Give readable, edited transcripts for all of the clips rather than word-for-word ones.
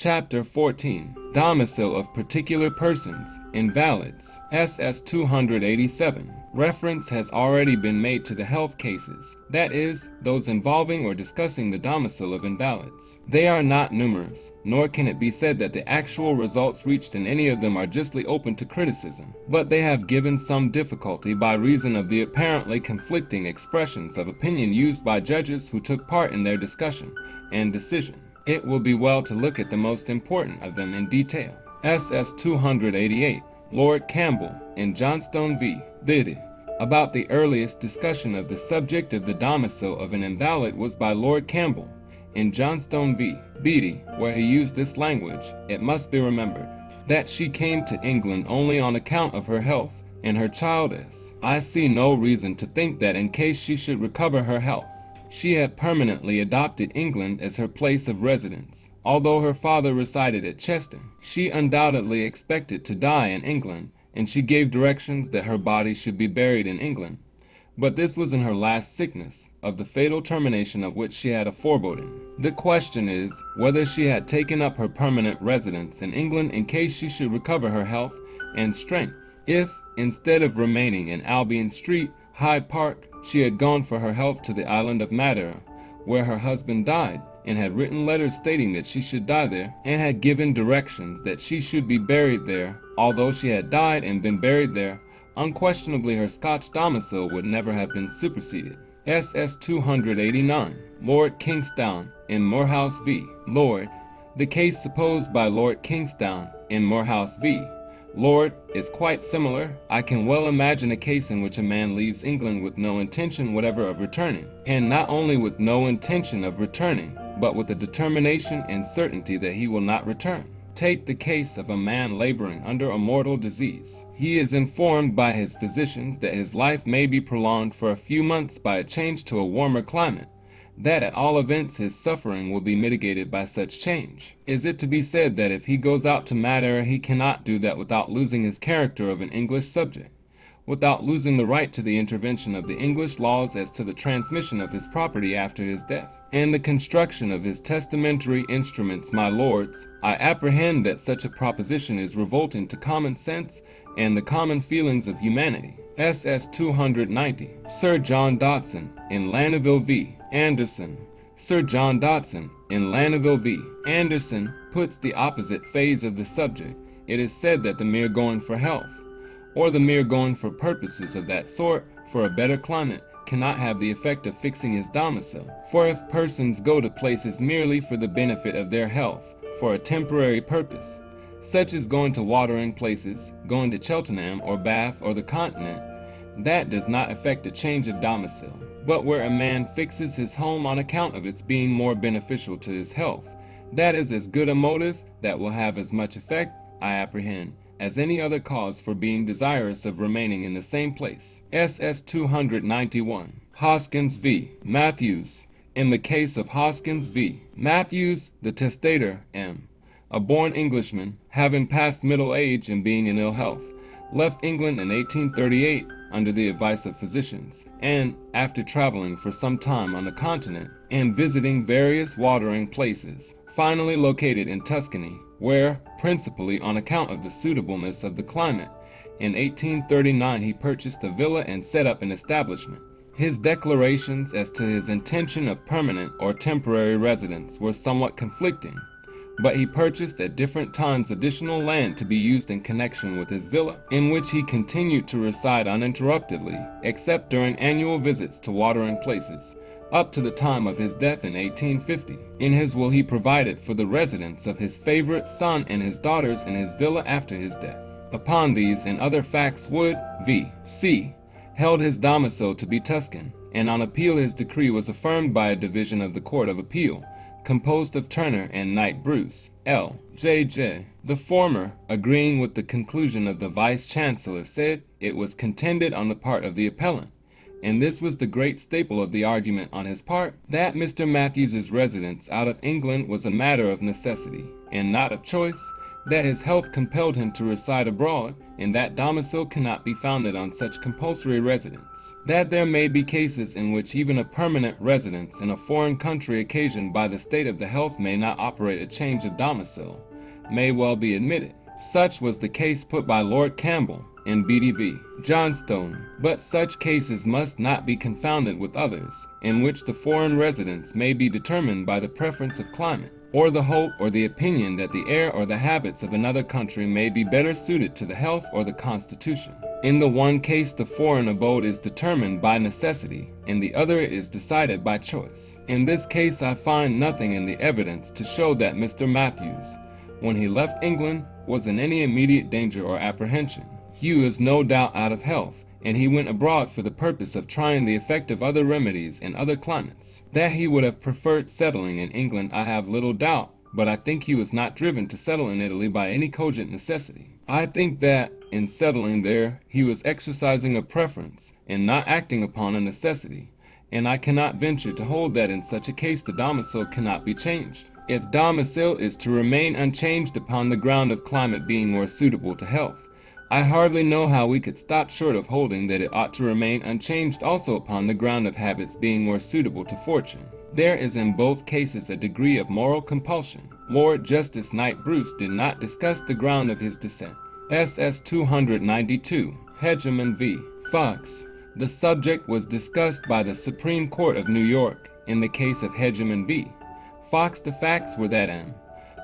Chapter 14. Domicil of Particular Persons, Invalids, SS 287. Reference has already been made to the health cases, that is, those involving or discussing the domicil of invalids. They are not numerous, nor can it be said that the actual results reached in any of them are justly open to criticism, but they have given some difficulty by reason of the apparently conflicting expressions of opinion used by judges who took part in their discussion and decision. It will be well to look at the most important of them in detail. SS 288. Lord Campbell in Johnstone v. Biddy. About the earliest discussion of the subject of the domicil of an invalid was by Lord Campbell in Johnstone v. Beattie, where he used this language. It must be remembered that she came to England only on account of her health and her child is. I see no reason to think that in case she should recover her health, she had permanently adopted England as her place of residence. Although her father resided at Cheston, she undoubtedly expected to die in England, and she gave directions that her body should be buried in England. But this was in her last sickness, of the fatal termination of which she had a foreboding. The question is, whether she had taken up her permanent residence in England in case she should recover her health and strength. If, instead of remaining in Albion Street, Hyde Park, she had gone for her health to the island of Madeira, where her husband died, and had written letters stating that she should die there, and had given directions that she should be buried there. Although she had died and been buried there, unquestionably her Scotch domicil would never have been superseded. SS 289. Lord Kingsdown in Morehouse v. Lord. The case supposed by Lord Kingsdown in Morehouse v. Lord is quite similar. I can well imagine a case in which a man leaves England with no intention whatever of returning, and not only with no intention of returning, but with a determination and certainty that he will not return. Take the case of a man laboring under a mortal disease. He is informed by his physicians that his life may be prolonged for a few months by a change to a warmer climate, that at all events his suffering will be mitigated by such change. Is it to be said that if he goes out to Madeira he cannot do that without losing his character of an English subject, without losing the right to the intervention of the English laws as to the transmission of his property after his death, and the construction of his testamentary instruments? My lords, I apprehend that such a proposition is revolting to common sense and the common feelings of humanity. SS 290. Sir John Dodson in Laneville v. Anderson. Sir John Dodson in Laneville v. Anderson puts the opposite phase of the subject. It is said that the mere going for health, or the mere going for purposes of that sort for a better climate, cannot have the effect of fixing his domicil. For if persons go to places merely for the benefit of their health, for a temporary purpose, such as going to watering places, going to Cheltenham or Bath or the Continent, that does not effect a change of domicil. But where a man fixes his home on account of its being more beneficial to his health, that is as good a motive that will have as much effect, I apprehend, as any other cause for being desirous of remaining in the same place. SS 291. Hoskins v. Matthews. In the case of Hoskins v. Matthews, the testator, M., a born Englishman, having passed middle age and being in ill health, left England in 1838 under the advice of physicians, and after traveling for some time on the continent and visiting various watering places, finally located in Tuscany, where, principally on account of the suitableness of the climate, in 1839 he purchased a villa and set up an establishment. His declarations as to his intention of permanent or temporary residence were somewhat conflicting, but he purchased at different times additional land to be used in connection with his villa, in which he continued to reside uninterruptedly, except during annual visits to watering places, up to the time of his death in 1850. In his will he provided for the residence of his favorite son and his daughters in his villa after his death. Upon these and other facts Wood v. C. held his domicil to be Tuscan, and on appeal his decree was affirmed by a division of the Court of Appeal, composed of Turner and Knight Bruce, L.J.J. The former, agreeing with the conclusion of the Vice-Chancellor, said it was contended on the part of the appellant, and this was the great staple of the argument on his part, that Mr. Matthews's residence out of England was a matter of necessity, and not of choice, that his health compelled him to reside abroad, and that domicile cannot be founded on such compulsory residence. That there may be cases in which even a permanent residence in a foreign country occasioned by the state of the health may not operate a change of domicile, may well be admitted. Such was the case put by Lord Campbell in BDV Johnstone, but such cases must not be confounded with others, in which the foreign residence may be determined by the preference of climate, or the hope or the opinion that the air or the habits of another country may be better suited to the health or the constitution. In the one case the foreign abode is determined by necessity, in the other it is decided by choice. In this case I find nothing in the evidence to show that Mr. Matthews, when he left England, was in any immediate danger or apprehension. He was no doubt out of health, and he went abroad for the purpose of trying the effect of other remedies in other climates. That he would have preferred settling in England I have little doubt, but I think he was not driven to settle in Italy by any cogent necessity. I think that, in settling there, he was exercising a preference, and not acting upon a necessity, and I cannot venture to hold that in such a case the domicile cannot be changed. If domicile is to remain unchanged upon the ground of climate being more suitable to health, I hardly know how we could stop short of holding that it ought to remain unchanged also upon the ground of habits being more suitable to fortune. There is in both cases a degree of moral compulsion. Lord Justice Knight Bruce did not discuss the ground of his dissent. SS 292, Hegeman v. Fox. The subject was discussed by the Supreme Court of New York in the case of Hegeman v. Fox. The facts were that M.,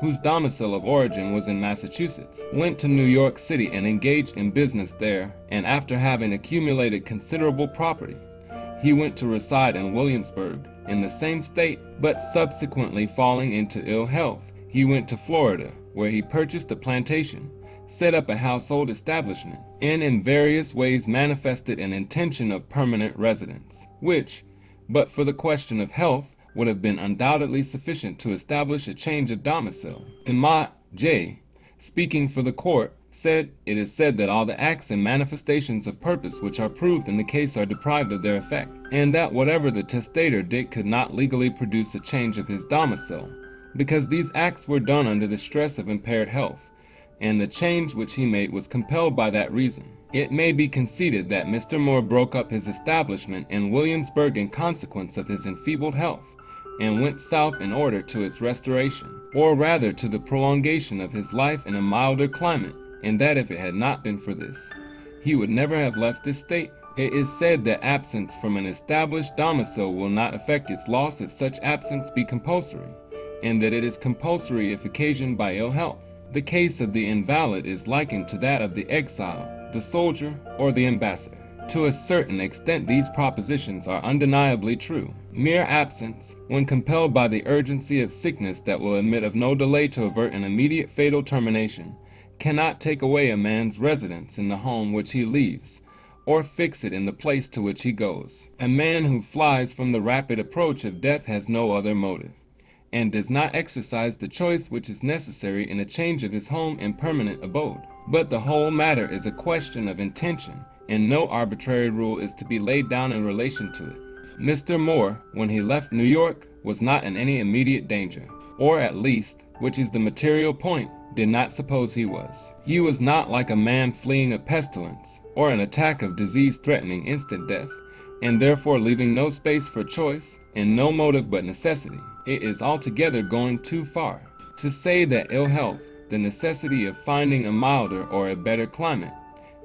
whose domicile of origin was in Massachusetts, went to New York City and engaged in business there, and after having accumulated considerable property, he went to reside in Williamsburg, in the same state, but subsequently falling into ill health, he went to Florida, where he purchased a plantation, set up a household establishment, and in various ways manifested an intention of permanent residence, which, but for the question of health, would have been undoubtedly sufficient to establish a change of domicile. Imma J., speaking for the court, said, "It is said that all the acts and manifestations of purpose which are proved in the case are deprived of their effect, and that whatever the testator did could not legally produce a change of his domicile, because these acts were done under the stress of impaired health, and the change which he made was compelled by that reason. It may be conceded that Mr. Moore broke up his establishment in Williamsburg in consequence of his enfeebled health, and went south in order to its restoration, or rather to the prolongation of his life in a milder climate, and that if it had not been for this, he would never have left this state. It is said that absence from an established domicile will not affect its loss if such absence be compulsory, and that it is compulsory if occasioned by ill health. The case of the invalid is likened to that of the exile, the soldier, or the ambassador. To a certain extent these propositions are undeniably true. Mere absence, when compelled by the urgency of sickness that will admit of no delay to avert an immediate fatal termination, cannot take away a man's residence in the home which he leaves, or fix it in the place to which he goes. A man who flies from the rapid approach of death has no other motive, and does not exercise the choice which is necessary in a change of his home and permanent abode. But the whole matter is a question of intention, and no arbitrary rule is to be laid down in relation to it. Mr. Moore, when he left New York, was not in any immediate danger, or at least, which is the material point, did not suppose he was. He was not like a man fleeing a pestilence, or an attack of disease threatening instant death, and therefore leaving no space for choice, and no motive but necessity. It is altogether going too far to say that ill health, the necessity of finding a milder or a better climate,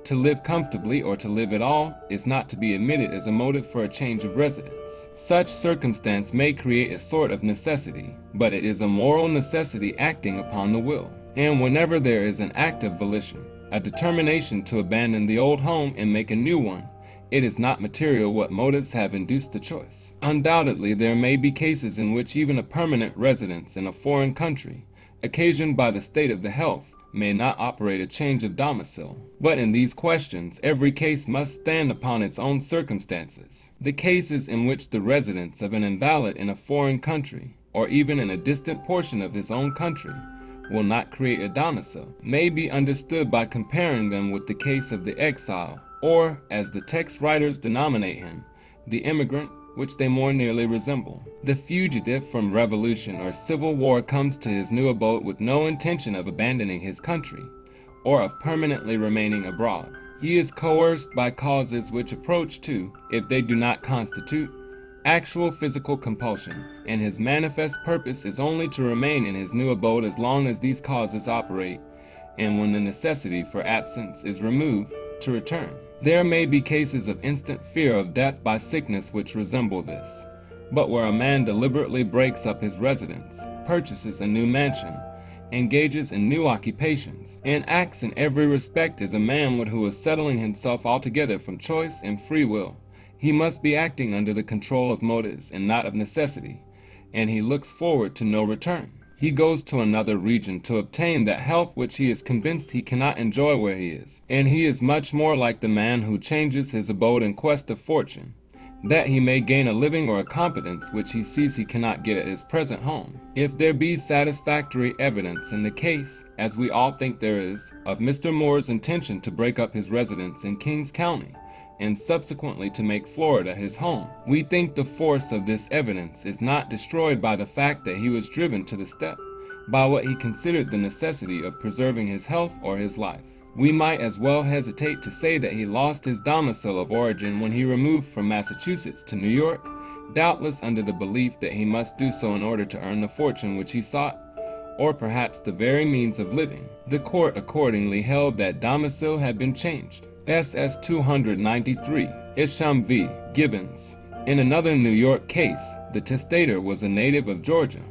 to live comfortably or to live at all, is not to be admitted as a motive for a change of residence. Such circumstance may create a sort of necessity, but it is a moral necessity acting upon the will. And whenever there is an act of volition, a determination to abandon the old home and make a new one, it is not material what motives have induced the choice. Undoubtedly, there may be cases in which even a permanent residence in a foreign country, occasioned by the state of the health, may not operate a change of domicile. But in these questions, every case must stand upon its own circumstances. The cases in which the residence of an invalid in a foreign country, or even in a distant portion of his own country, will not create a domicile, may be understood by comparing them with the case of the exile, or, as the text writers denominate him, the immigrant, which they more nearly resemble. The fugitive from revolution or civil war comes to his new abode with no intention of abandoning his country, or of permanently remaining abroad. He is coerced by causes which approach to, if they do not constitute, actual physical compulsion, and his manifest purpose is only to remain in his new abode as long as these causes operate, and when the necessity for absence is removed, to return. There may be cases of instant fear of death by sickness which resemble this, but where a man deliberately breaks up his residence, purchases a new mansion, engages in new occupations, and acts in every respect as a man would who is settling himself altogether from choice and free will, he must be acting under the control of motives and not of necessity, and he looks forward to no return. He goes to another region to obtain that health which he is convinced he cannot enjoy where he is, and he is much more like the man who changes his abode in quest of fortune, that he may gain a living or a competence which he sees he cannot get at his present home. If there be satisfactory evidence in the case, as we all think there is, of Mr. Moore's intention to break up his residence in Kings County, and subsequently to make Florida his home, we think the force of this evidence is not destroyed by the fact that he was driven to the step by what he considered the necessity of preserving his health or his life. We might as well hesitate to say that he lost his domicile of origin when he removed from Massachusetts to New York, doubtless under the belief that he must do so in order to earn the fortune which he sought, or perhaps the very means of living. The court accordingly held that domicile had been changed. SS 293, Isham v. Gibbons. In another New York case, the testator was a native of Georgia,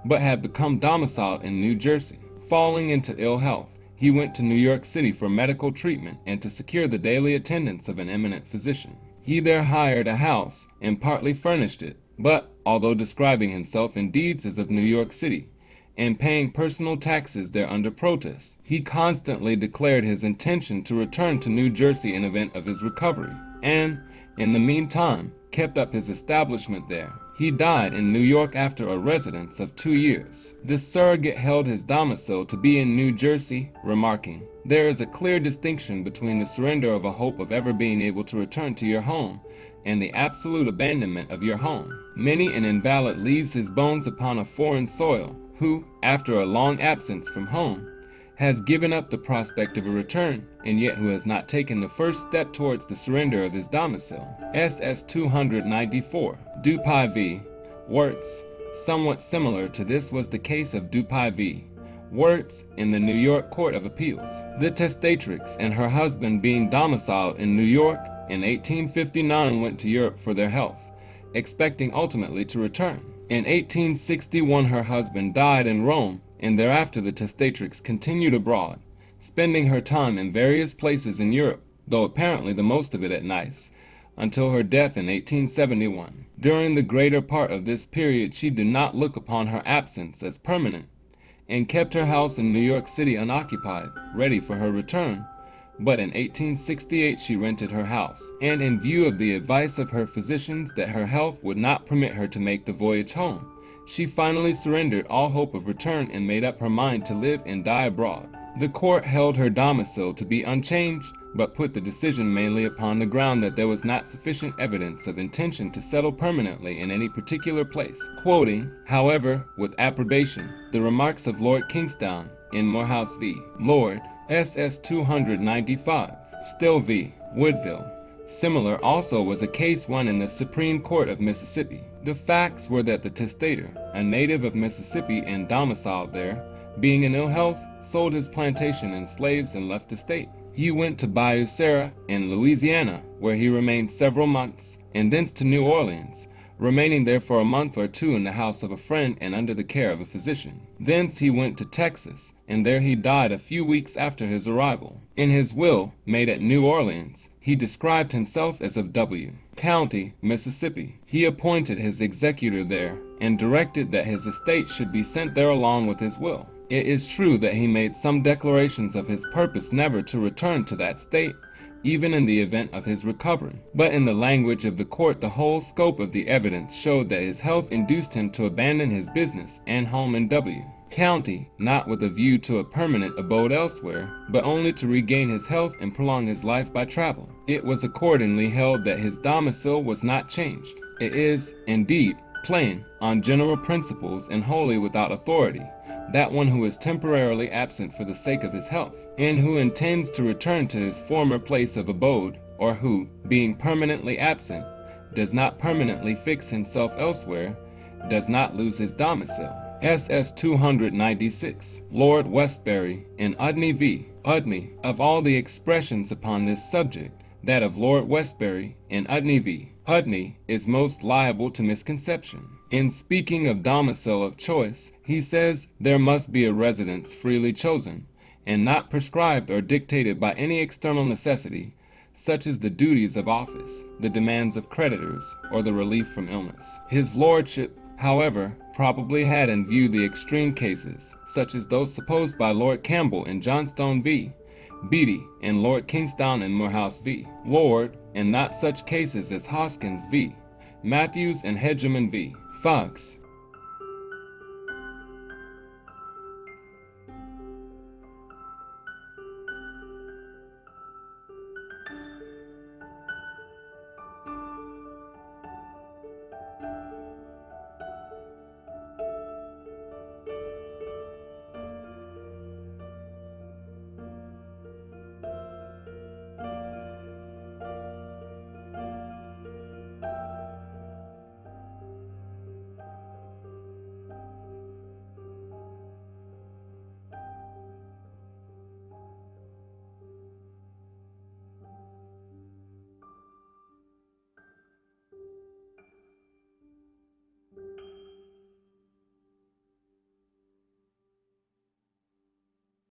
but had become domiciled in New Jersey. Falling into ill health, he went to New York City for medical treatment and to secure the daily attendance of an eminent physician. He there hired a house and partly furnished it, but, although describing himself in deeds as of New York City, and paying personal taxes there under protest, he constantly declared his intention to return to New Jersey in event of his recovery, and, in the meantime, kept up his establishment there. He died in New York after a residence of 2 years. The surrogate held his domicile to be in New Jersey, remarking, "There is a clear distinction between the surrender of a hope of ever being able to return to your home and the absolute abandonment of your home. Many an invalid leaves his bones upon a foreign soil, who, after a long absence from home, has given up the prospect of a return, and yet who has not taken the first step towards the surrender of his domicile." SS 294, Dupuy v. Wirtz. Somewhat similar to this was the case of Dupuy v. Wirtz in the New York Court of Appeals. The testatrix and her husband, being domiciled in New York in 1859, went to Europe for their health, expecting ultimately to return. In 1861 her husband died in Rome, and thereafter the testatrix continued abroad, spending her time in various places in Europe, though apparently the most of it at Nice, until her death in 1871. During the greater part of this period she did not look upon her absence as permanent, and kept her house in New York City unoccupied, ready for her return, but in 1868 she rented her house, and in view of the advice of her physicians that her health would not permit her to make the voyage home, she finally surrendered all hope of return and made up her mind to live and die abroad. The court held her domicile to be unchanged, but put the decision mainly upon the ground that there was not sufficient evidence of intention to settle permanently in any particular place, quoting, however, with approbation, the remarks of Lord Kingsdown in Morehouse v. Lord, SS 295, Still v. Woodville. Similar also was a case won in the Supreme Court of Mississippi. The facts were that the testator, a native of Mississippi and domiciled there, being in ill health, sold his plantation and slaves and left the state. He went to Bayou Sara in Louisiana, where he remained several months, and thence to New Orleans, remaining there for a month or two in the house of a friend and under the care of a physician. Thence he went to Texas, and there he died a few weeks after his arrival. In his will, made at New Orleans, he described himself as of W. County, Mississippi. He appointed his executor there, and directed that his estate should be sent there along with his will. It is true that he made some declarations of his purpose never to return to that state, even in the event of his recovery. But in the language of the court, the whole scope of the evidence showed that his health induced him to abandon his business and home in W. County, not with a view to a permanent abode elsewhere, but only to regain his health and prolong his life by travel. It was accordingly held that his domicile was not changed, It is, indeed, plain, on general principles and wholly without authority, that one who is temporarily absent for the sake of his health, and who intends to return to his former place of abode, or who, being permanently absent, does not permanently fix himself elsewhere, does not lose his domicile. SS 296. Lord Westbury in Udny v. Udny. Of all the expressions upon this subject, that of Lord Westbury in Udny v. Udny is most liable to misconception. In speaking of domicile of choice, he says there must be a residence freely chosen, and not prescribed or dictated by any external necessity, such as the duties of office, the demands of creditors, or the relief from illness. His lordship, however, probably had in view the extreme cases, such as those supposed by Lord Campbell in Johnstone v. Beattie and Lord Kingsdown in Moorhouse v. Lord, and not such cases as Hoskins v. Matthews and Hegeman v. Fox,